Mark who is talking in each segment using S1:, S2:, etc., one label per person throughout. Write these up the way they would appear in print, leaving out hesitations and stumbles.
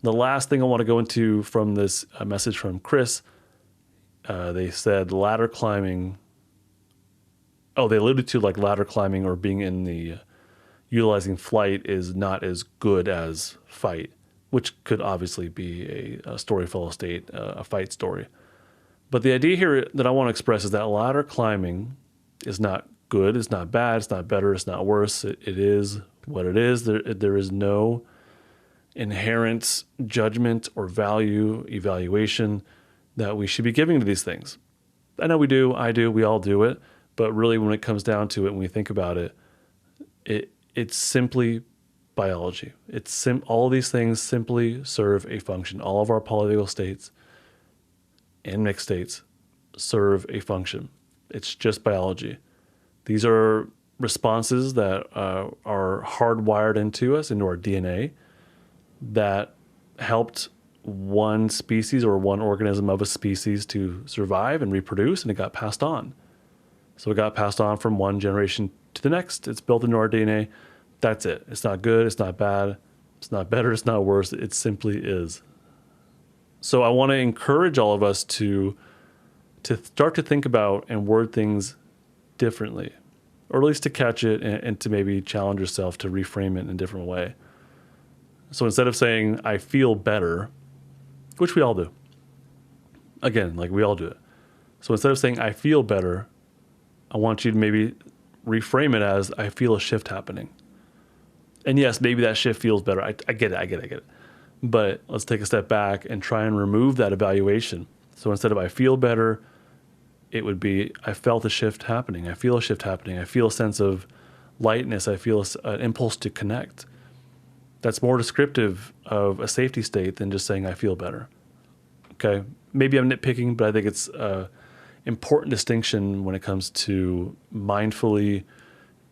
S1: The last thing I want to go into from this message from Chris, they said ladder climbing. Oh, they alluded to like ladder climbing or being in the utilizing flight is not as good as fight, which could obviously be a story fellow state, a fight story. But the idea here that I want to express is that ladder climbing is not good, it's not bad, it's not better, it's not worse. It is what it is. There is no inherent judgment or value evaluation that we should be giving to these things. I know we do, I do, we all do it, but really when it comes down to it, when we think about it, it's simply biology. All of these things simply serve a function. All of our polyvagal states and mixed states serve a function. It's just biology. These are responses that are hardwired into us, into our DNA, that helped one species or one organism of a species to survive and reproduce, and it got passed on. So it got passed on from one generation to the next. It's built into our DNA. That's it. It's not good. It's not bad. It's not better. It's not worse. It simply is. So I want to encourage all of us to start to think about and word things differently, or at least to catch it and to maybe challenge yourself to reframe it in a different way. So instead of saying, I feel better, which we all do. Again, like we all do it. So instead of saying, I feel better, I want you to maybe reframe it as, I feel a shift happening. And yes, maybe that shift feels better. I get it. But let's take a step back and try and remove that evaluation. So instead of I feel better, it would be, I felt a shift happening. I feel a shift happening. I feel a sense of lightness. I feel an impulse to connect. That's more descriptive of a safety state than just saying I feel better. Okay, maybe I'm nitpicking, but I think it's an important distinction when it comes to mindfully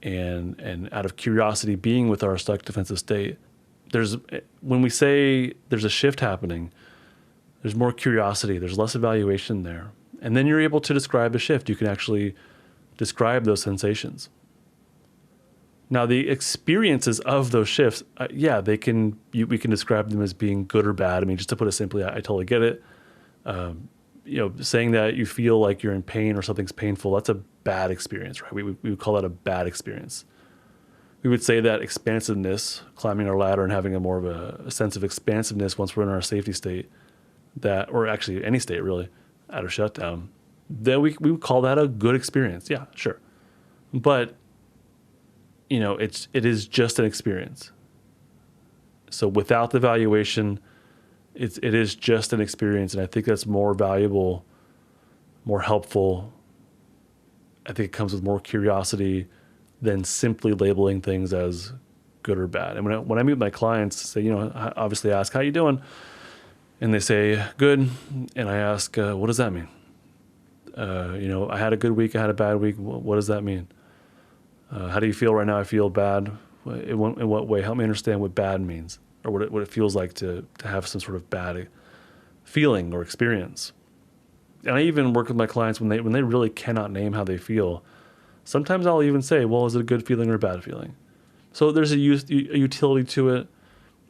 S1: and out of curiosity being with our stuck defensive state. When we say there's a shift happening, there's more curiosity, there's less evaluation there. And then you're able to describe a shift. You can actually describe those sensations. Now, the experiences of those shifts, we can describe them as being good or bad. I mean, just to put it simply, I totally get it. Saying that you feel like you're in pain or something's painful, that's a bad experience, right? We would call that a bad experience. We would say that expansiveness, climbing our ladder and having a more of a sense of expansiveness once we're in our safety state, or actually any state really, out of shutdown, then we would call that a good experience. Yeah, sure. But it is just an experience. So without the valuation, it is just an experience, and I think that's more valuable, more helpful. I think it comes with more curiosity than simply labeling things as good or bad. And when I meet with my clients, say, I obviously ask, how you doing? And they say, good. And I ask, what does that mean? I had a good week, I had a bad week. What does that mean? How do you feel right now? I feel bad. In what way? Help me understand what bad means, or what it feels like to have some sort of bad feeling or experience. And I even work with my clients when they really cannot name how they feel. Sometimes I'll even say, well, is it a good feeling or a bad feeling? So there's a utility to it.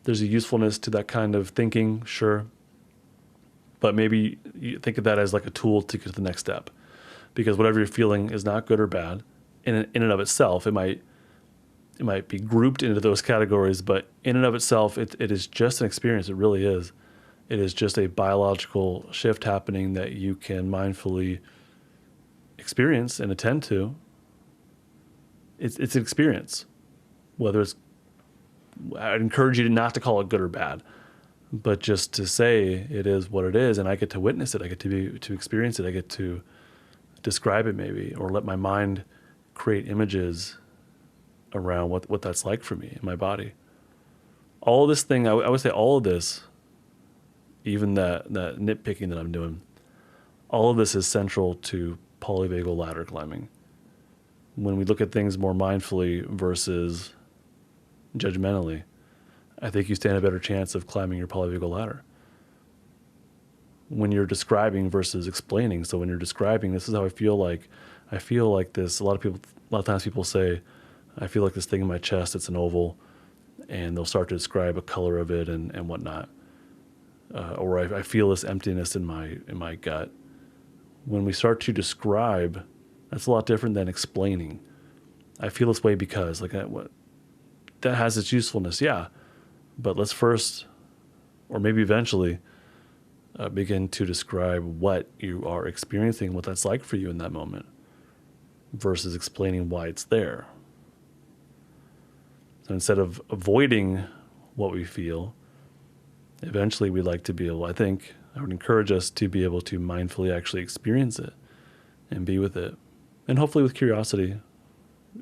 S1: There's a usefulness to that kind of thinking, sure. But maybe you think of that as like a tool to get to the next step. Because whatever you're feeling is not good or bad. In and of itself, it might be grouped into those categories, but in and of itself, it is just an experience. It really is. It is just a biological shift happening that you can mindfully experience and attend to. It's an experience. I'd encourage you not to call it good or bad, but just to say it is what it is, and I get to witness it. I get to experience it. I get to describe it maybe, or let my mind create images around what that's like for me in my body. All this thing, I would say all of this, even that nitpicking that I'm doing, all of this is central to polyvagal ladder climbing. When we look at things more mindfully versus judgmentally, I think you stand a better chance of climbing your polyvagal ladder. When you're describing versus explaining, so when you're describing, this is how I feel like this. A lot of times people say, I feel like this thing in my chest, it's an oval, and they'll start to describe a color of it and whatnot. or I feel this emptiness in my gut. When we start to describe, that's a lot different than explaining. I feel this way because, like, that has its usefulness, yeah. But let's first, or maybe eventually, begin to describe what you are experiencing, what that's like for you in that moment, versus explaining why it's there. So instead of avoiding what we feel, eventually we'd like to be able, I would encourage us to be able to mindfully actually experience it and be with it. And hopefully with curiosity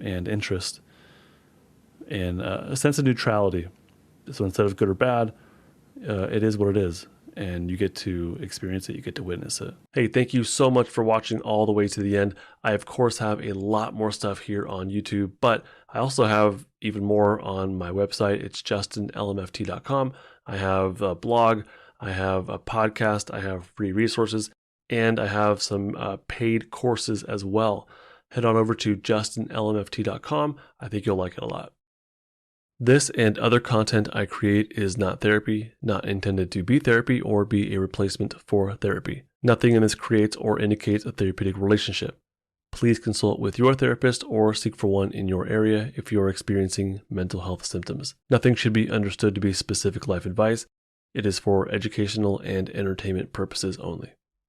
S1: and interest and a sense of neutrality. So instead of good or bad, it is what it is. And you get to experience it, you get to witness it. Hey, thank you so much for watching all the way to the end. I, of course, have a lot more stuff here on YouTube, but I also have even more on my website. It's justinlmft.com. I have a blog, I have a podcast, I have free resources, and I have some paid courses as well. Head on over to justinlmft.com. I think you'll like it a lot. This and other content I create is not therapy, not intended to be therapy or be a replacement for therapy. Nothing in this creates or indicates a therapeutic relationship. Please consult with your therapist or seek for one in your area if you are experiencing mental health symptoms. Nothing should be understood to be specific life advice. It is for educational and entertainment purposes only.